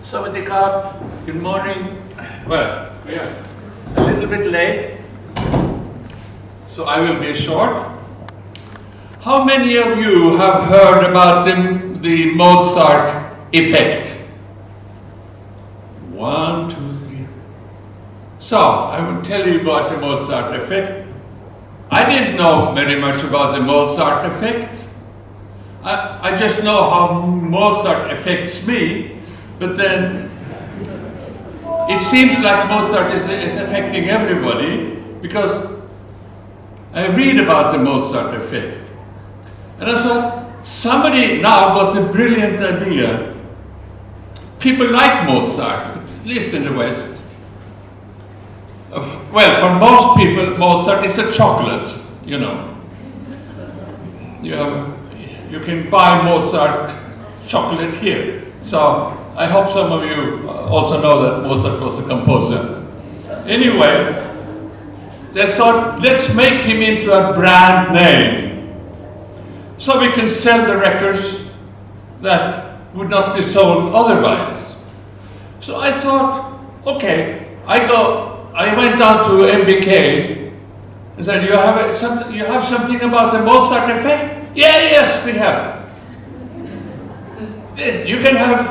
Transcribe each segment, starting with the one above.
Sawadee Krap, good morning. Well, we are a little bit late, so I will be short. How many of you have heard about the Mozart effect? 1, 2, 3. So, I will tell you about the Mozart effect. I didn't know very much about the Mozart effect. I just know how Mozart affects me, but then it seems like Mozart is affecting everybody, because I read about the Mozart effect. And I thought, somebody now got a brilliant idea. People like Mozart, at least in the West. Well, for most people, Mozart is a chocolate, you know. You can buy Mozart chocolate here. So I hope some of you also know that Mozart was a composer. Anyway, they thought, let's make him into a brand name, so we can sell the records that would not be sold otherwise. So I thought, okay, I went down to MBK and said, you have something about the Mozart effect? Yeah, yes, we have. You can have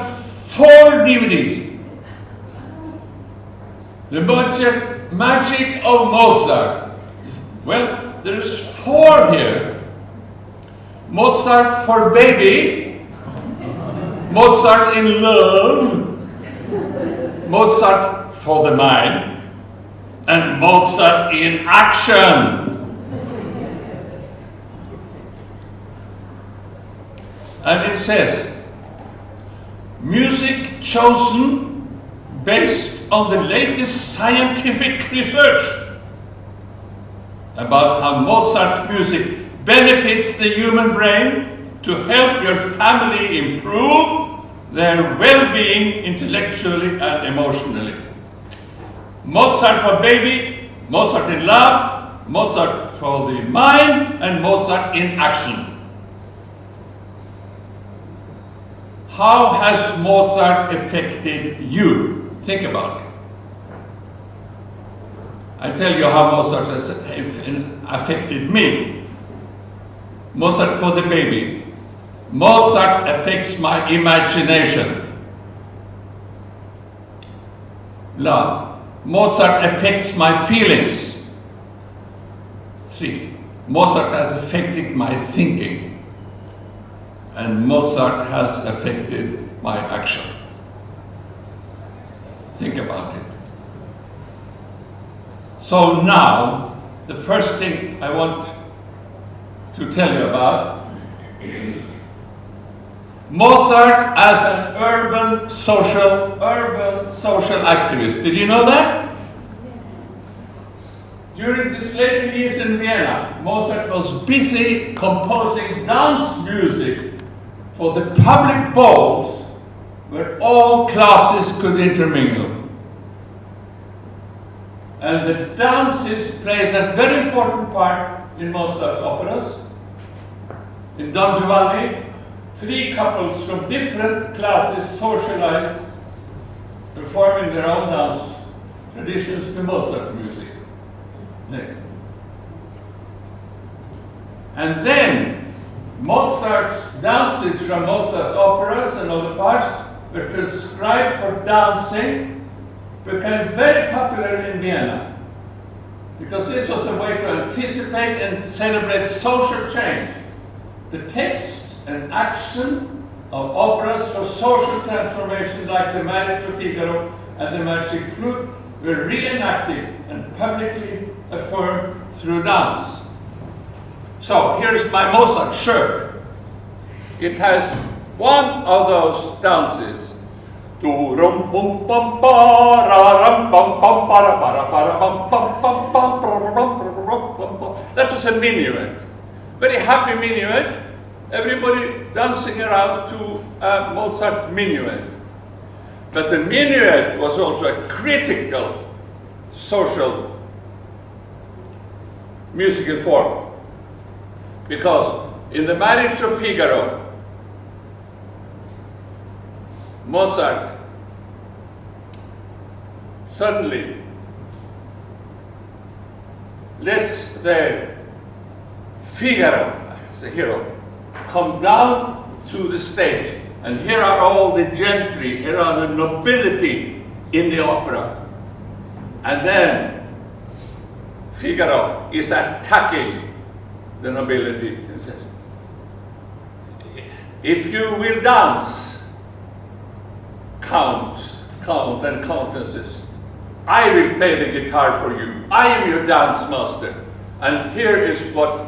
4 DVDs. The Magic of Mozart. Well, there's 4 here. Mozart for Baby, Mozart in Love, Mozart for the Mind, and Mozart in Action. And it says, music chosen based on the latest scientific research about how Mozart's music benefits the human brain to help your family improve their well-being intellectually and emotionally. Mozart for Baby, Mozart in Love, Mozart for the Mind, and Mozart in Action. How has Mozart affected you? Think about it. I tell you how Mozart has affected me. Mozart for the Baby. Mozart affects my imagination. Love. Mozart affects my feelings. 3. Mozart has affected my thinking. And Mozart has affected my action. Think about it. So now, the first thing I want to tell you about, Mozart as an urban social activist. Did you know that? During his later years in Vienna, Mozart was busy composing dance music for the public balls where all classes could intermingle. And the dances plays a very important part in Mozart's operas. In Don Giovanni, 3 couples from different classes socialized, performing their own dance traditions to Mozart music. Next. And then Mozart's dances from Mozart's operas and other parts were transcribed for dancing, became very popular in Vienna, because this was a way to anticipate and celebrate social change. The texts and action of operas for social transformation, like the Marriage of Figaro and the Magic Flute, were reenacted and publicly affirmed through dance. So here's my Mozart shirt. It has one of those dances. That was a minuet. Very happy minuet. Everybody dancing around to a Mozart minuet. But the minuet was also a critical social musical form. Because in the Marriage of Figaro, Mozart suddenly lets the Figaro, the hero, come down to the stage. And here are all the gentry, here are the nobility in the opera. And then Figaro is attacking the nobility and says, if you will dance, count and countesses, I will play the guitar for you. I am your dance master. And here is what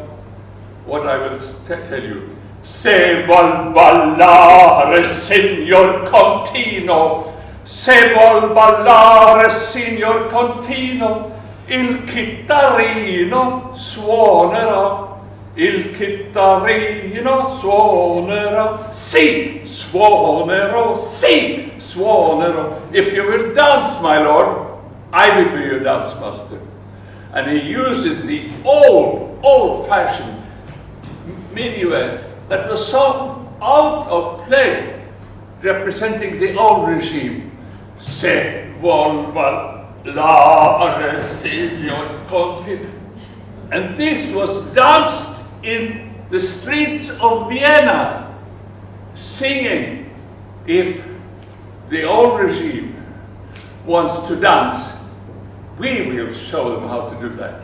I will tell you. Se vol ballare, signor Contino. Se vol ballare, signor Contino. Il chitarrino suonerà. Il chitarrino suonerà. Sì, suonerò. Sì, suonerò. If you will dance, my lord, I will be your dance master. And he uses the old-fashioned minuet that was so out of place, representing the old regime. Se vol ballare, signor Contino. And this was danced in the streets of Vienna, singing. If the old regime wants to dance, we will show them how to do that.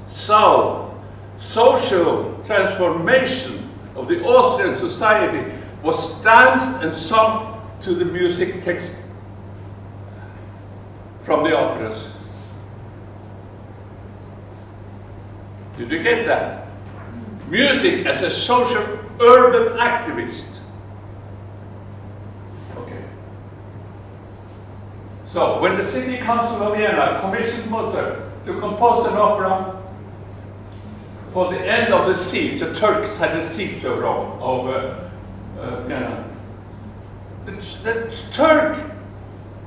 So, social transformation of the Austrian society was danced and sung to the music text from the operas. Did you get that? Music as a social urban activist. Okay. So, when the City Council of Vienna commissioned Mozart to compose an opera for the end of the siege, the Turks had a siege of Rome, of Vienna. The Turk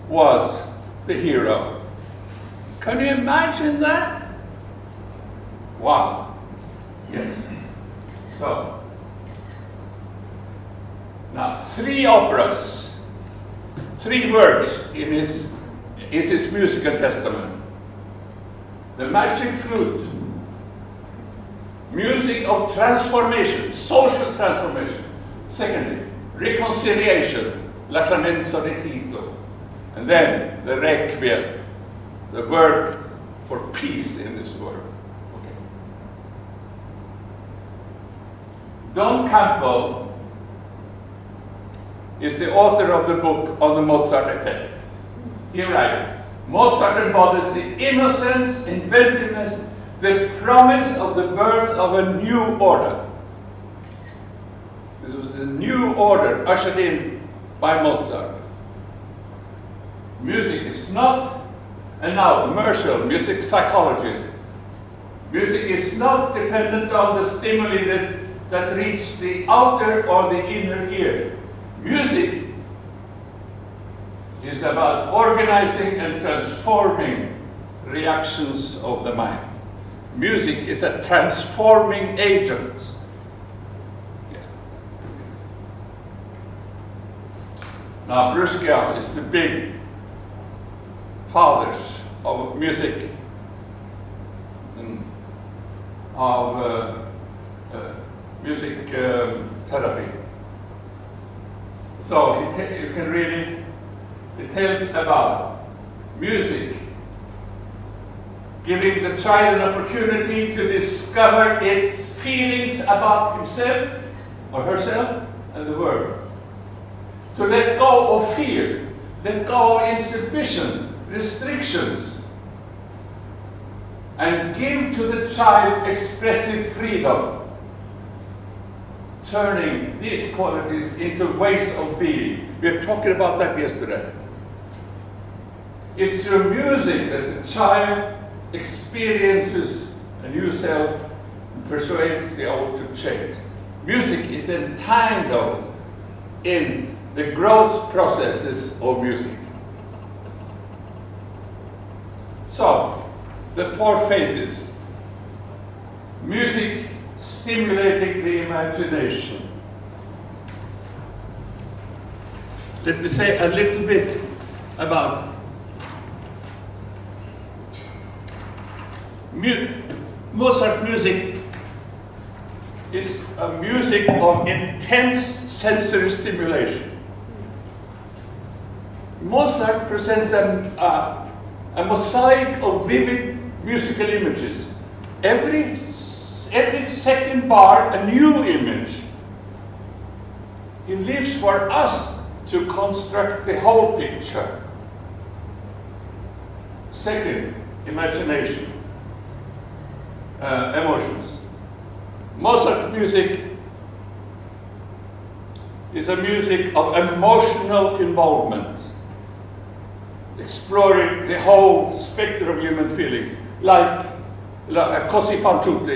was the hero. Can you imagine that? Wow. Yes. So, now 3 operas, 3 works in his musical testament. The Magic Flute, music of transformation, social transformation. Secondly, reconciliation, La Clemenza di Tito. And then the Requiem, the word for peace in this world. Okay. Don Campbell is the author of the book on the Mozart effect. He writes, Mozart embodies the innocence, inventiveness, the promise of the birth of a new order. This was a new order ushered in by Mozart. Music is not, and now Merschel, music psychologist, music is not dependent on the stimuli that reach the outer or the inner ear. Music is about organizing and transforming reactions of the mind. Music is a transforming agent. Yeah. Now, Brusca is the big fathers of music and of music therapy. So you can read it. It tells about music giving the child an opportunity to discover its feelings about himself or herself and the world. To let go of fear, let go of inhibition, restrictions, and give to the child expressive freedom, turning these qualities into ways of being. We were talking about that yesterday. It's through music that the child experiences a new self and persuades the old to change. Music is entangled in the growth processes of music. So, the 4 phases. Music stimulating the imagination. Let me say a little bit about Mozart music is a music of intense sensory stimulation. Mozart presents a mosaic of vivid musical images. Every second bar, a new image. He leaves for us to construct the whole picture. Second, imagination, emotions. Mozart music is a music of emotional involvement, exploring the whole spectrum of human feelings, like a così fan tutte.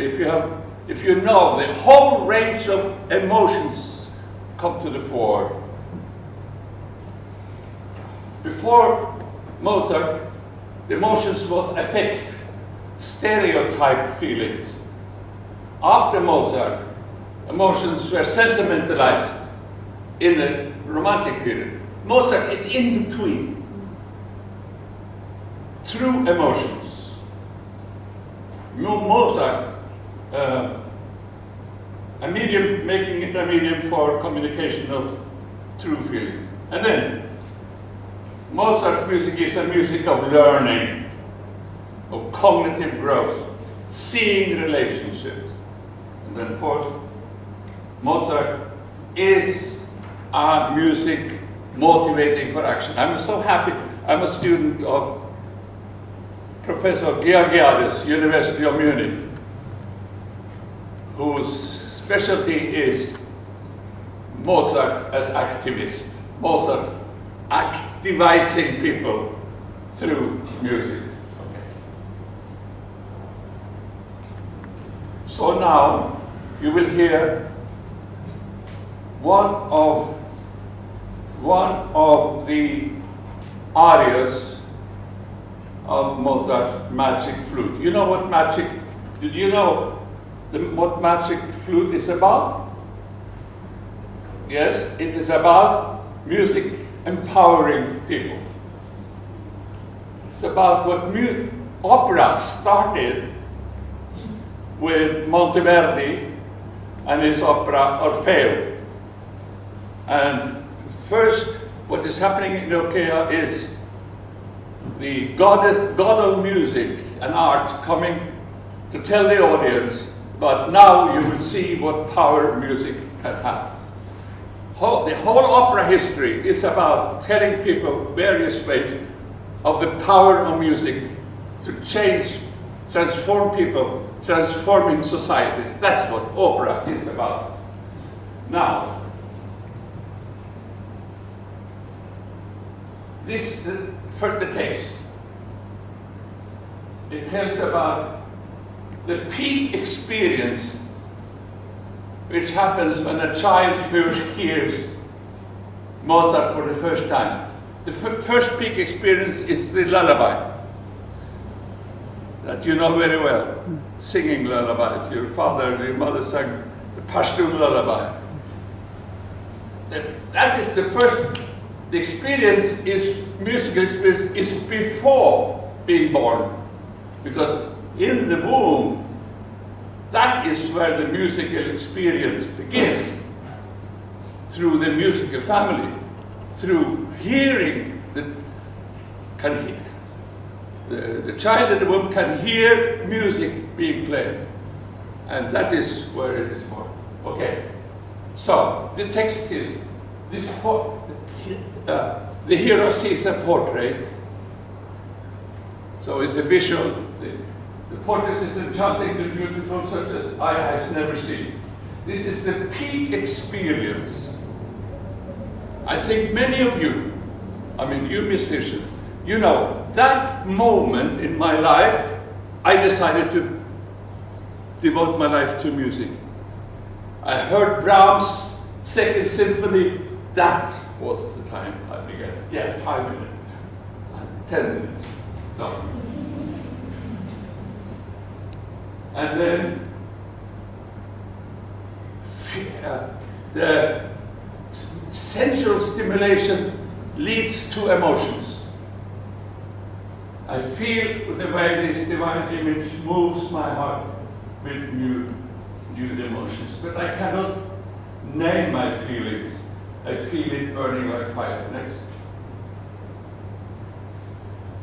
If you know, the whole range of emotions come to the fore. Before Mozart, the emotions was affect, stereotype feelings. After Mozart, emotions were sentimentalized in the Romantic period. Mozart is in between. True emotions. Mozart, a medium, making it a medium for communication of true feelings. And then, Mozart's music is a music of learning, of cognitive growth, seeing relationships. And then fourth, Mozart is a music motivating for action. I'm so happy. I'm a student of Professor Georgiades, University of Munich, whose specialty is Mozart as activist. Mozart activizing people through music. Okay. So now you will hear one of the arias of Mozart's Magic Flute. You know what magic? Did you know what Magic Flute is about? Yes, it is about music empowering people. It's about what opera started with Monteverdi and his opera Orfeo. And first, what is happening in Orfeo is the god of music and art coming to tell the audience, but now you will see what power music can have. The whole opera history is about telling people various ways of the power of music to change, transform people, transforming societies. That's what opera is about. Now, this for the taste. It tells about the peak experience which happens when a child hears Mozart for the first time. The first peak experience is the lullaby that you know very well, singing lullabies. Your father and your mother sang the Pashtun lullaby. That is the first, the experience is, musical experience is before being born. Because in the womb, that is where the musical experience begins. Through the musical family, through hearing, the child in the womb can hear music being played. And that is where it is born. Okay, so the text is, the hero sees a portrait. So it's a visual. The portrait is enchanting, the beautiful, such as eye has never seen. This is the peak experience. I think many of you, I mean you musicians, you know, that moment in my life, I decided to devote my life to music. I heard Brahms' Second Symphony, that was the time I began. Yeah, 5 minutes, 10 minutes. So. And then the sensual stimulation leads to emotions. I feel the way this divine image moves my heart with new emotions, but I cannot name my feelings. I feel it burning like fire. Next.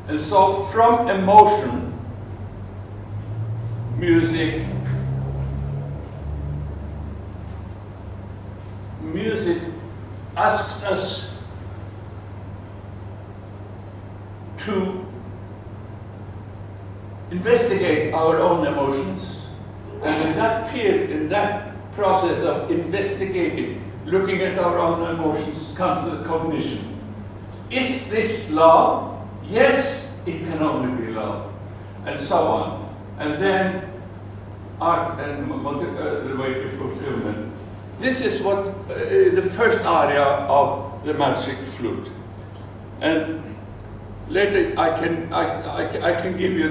And so from emotion, music asks us to investigate our own emotions, and in that process of investigating, looking at our own emotions, comes the cognition. Is this love? Yes, it can only be love, and so on. And then art and the way to fulfillment. This is what the first area of the magic flute. And later I can give you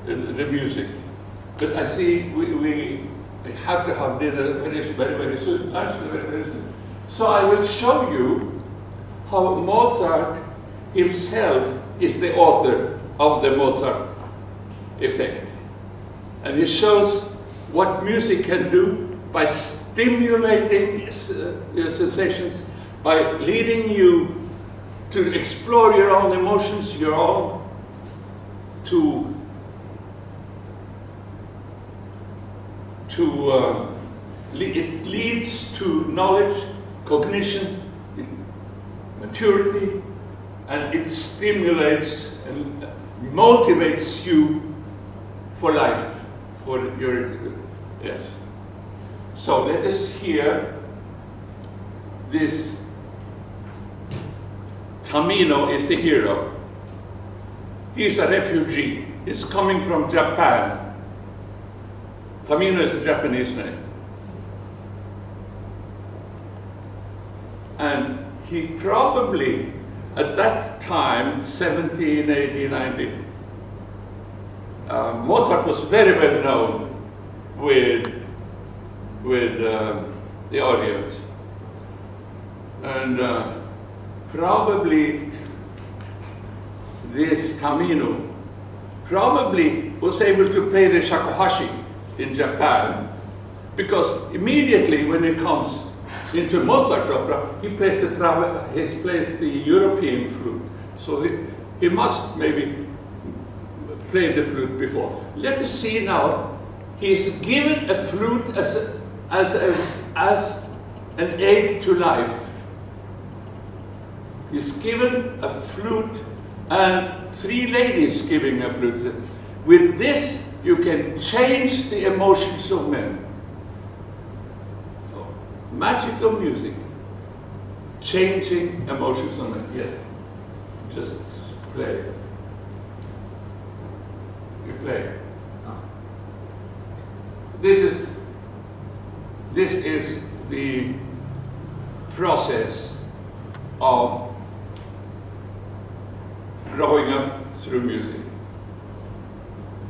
the music, but I see we have to have dinner very soon. Actually, very soon. So I will show you how Mozart himself is the author of the Mozart effect, and he shows what music can do by stimulating your sensations, by leading you to explore your own emotions, it leads to knowledge, cognition, maturity, and it stimulates and motivates you for life, yes. So let us hear this. Tamino is the hero. He is a refugee. He's coming from Japan. Tamino is a Japanese name. And he probably, at that time, 17, 18, 19, Mozart was very well known with the audience. And probably this Tamino probably was able to play the shakuhachi in Japan, because immediately when it comes into Mozart's opera, he plays the European flute. So he must maybe play the flute before. Let us see now. He is given a flute as an aid to life. He's given a flute, and 3 ladies giving a flute. With this, you can change the emotions of men. So, magical music, changing emotions of men. Yes, just play. You play. This is the process of growing up through music.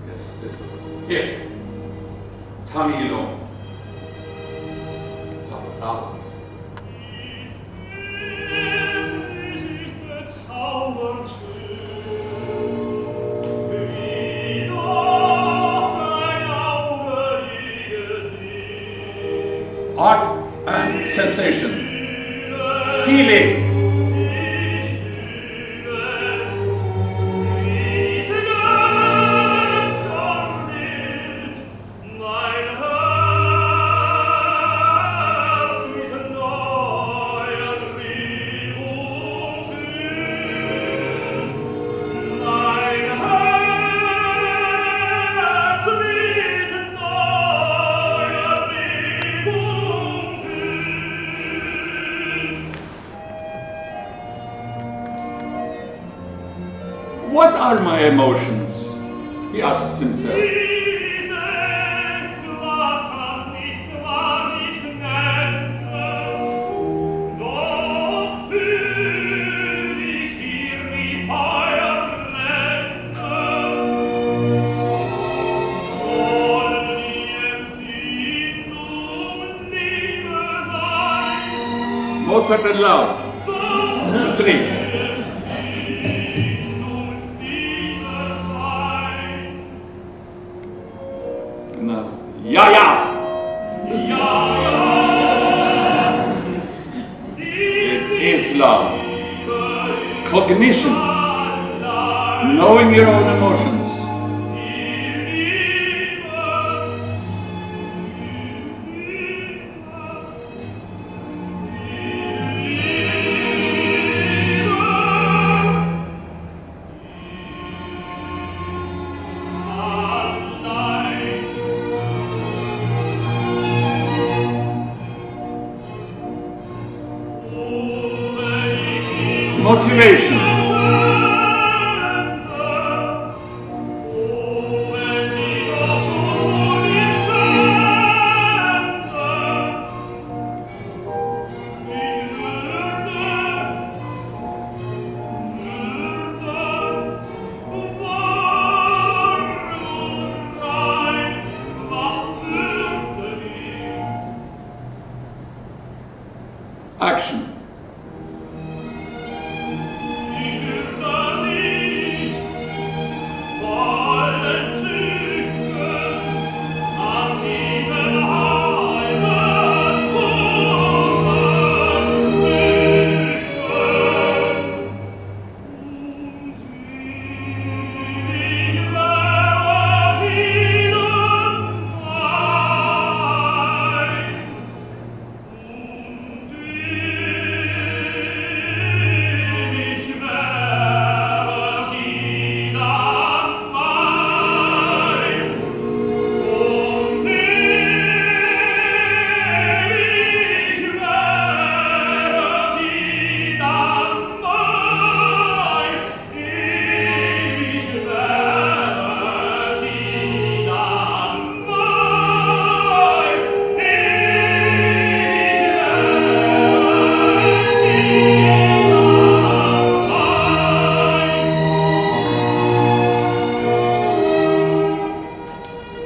Yes, this one. Here, Tamino. Art and sensation, feeling. What are my emotions? He asks himself. Mozart and love. 3. cognition, knowing your own emotions. Motivation. Action.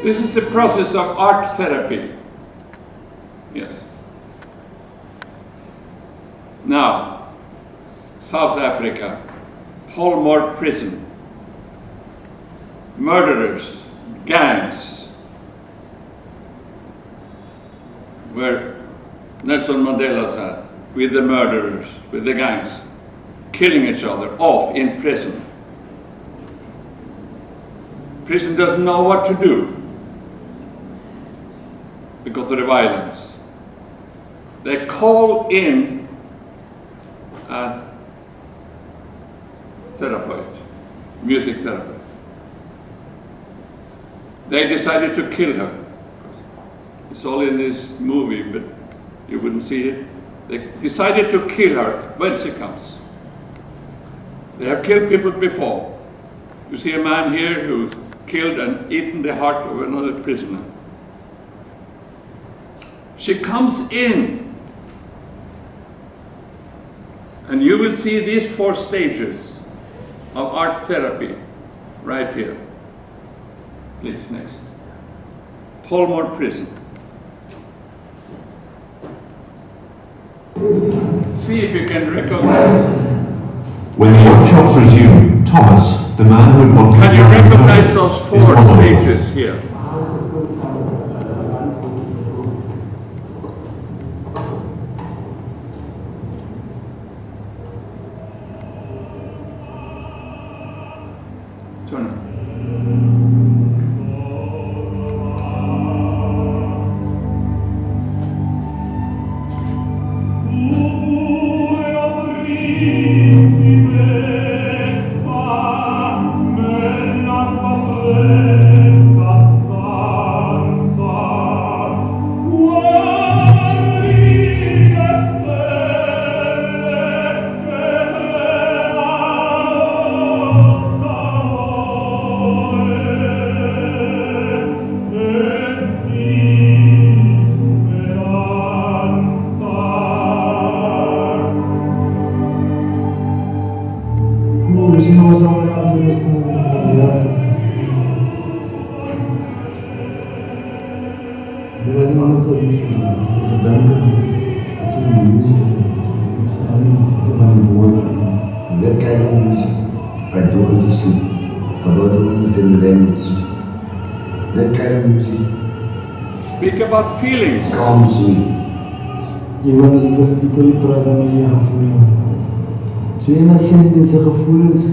This is the process of art therapy. Yes. Now, South Africa, Polmore prison, murderers, gangs, where Nelson Mandela sat with the murderers, with the gangs, killing each other off in prison. Prison doesn't know what to do because of the violence. They call in a therapist, music therapist. They decided to kill her. It's all in this movie, but you wouldn't see it. They decided to kill her when she comes. They have killed people before. You see a man here who killed and eaten the heart of another prisoner. She comes in, and you will see these 4 stages of art therapy right here. Please, next. Polmore prison. See if you can recognize. When the workshops resume, Thomas, the man who had wanted Can you recognize those 4 stages here? Turn it. That kind of music, I don't understand. About to understand the language. That kind of music Speak about feelings. calms me. Even people try to make you innocent in zijn gevoelens,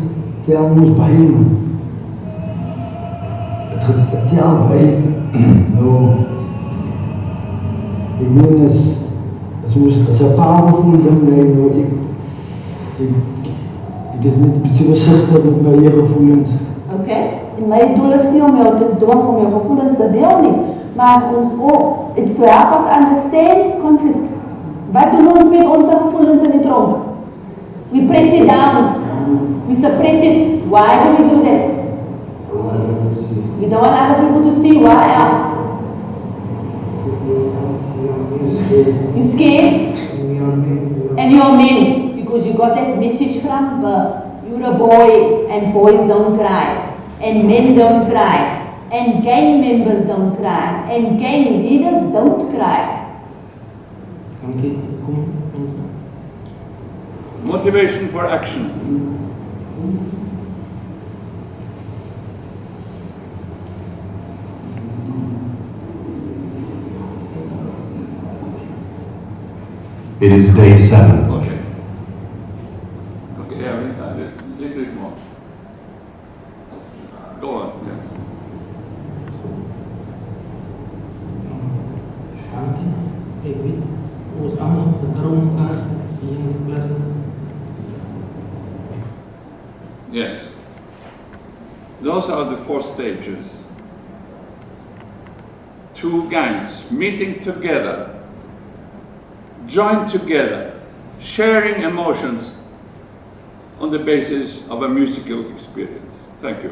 tel ons bij hem. Het tel bij hem. Nou, ik meen als een paar gevoel dan mij, nou, ik is niet zo voorzichtig met mijn gevoelens. Oké, en mijn doel is niet om jou te dwingen om je gevoelens te delen, maar als ons ook, it could help us understand conflict. Wat doen ons met onze gevoelens in het rond? We press it down, we suppress it. Why do we do that? We don't want other people to see. Why else? You scared? And you're men, because you got that message from birth. You're a boy, and boys don't cry, and men don't cry, and gang members don't cry, and gang leaders don't cry. Motivation for action. It is day 7. Okay. Okay, yeah, a little bit more. Go on, yeah. Yes. Those are the 4 stages. 2 gangs meeting together, joined together, sharing emotions on the basis of a musical experience. Thank you.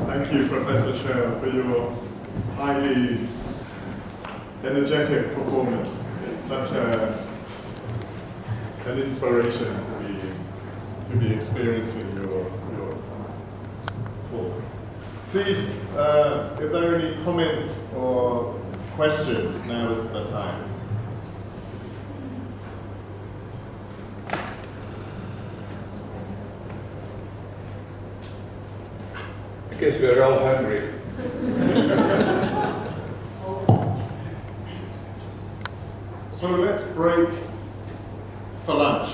Thank you, Professor Cher, for your highly energetic performance. It's such an inspiration to be experiencing your talk. Please, if there are any comments or questions, now is the time. I guess we're all hungry. So let's break for lunch.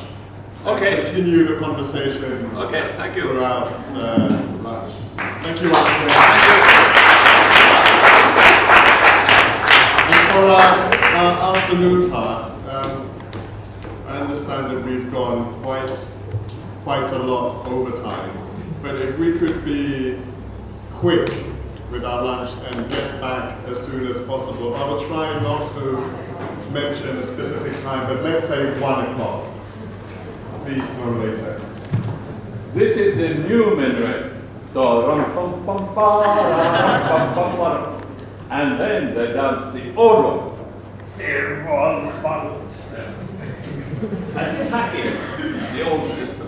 Okay. Continue the conversation. Okay, thank you. Throughout lunch. Thank you, Andre. And for our afternoon part, I understand that we've gone quite a lot over time. But if we could be quick with our lunch and get back as soon as possible, I will try not to mention a specific time, but let's say 1 o'clock. Please, no later. This is a new minaret. So, and then they dance the old one. Attacking the old system.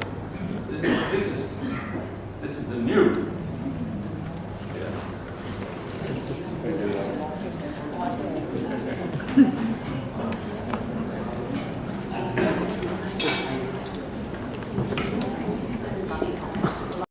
This is the new.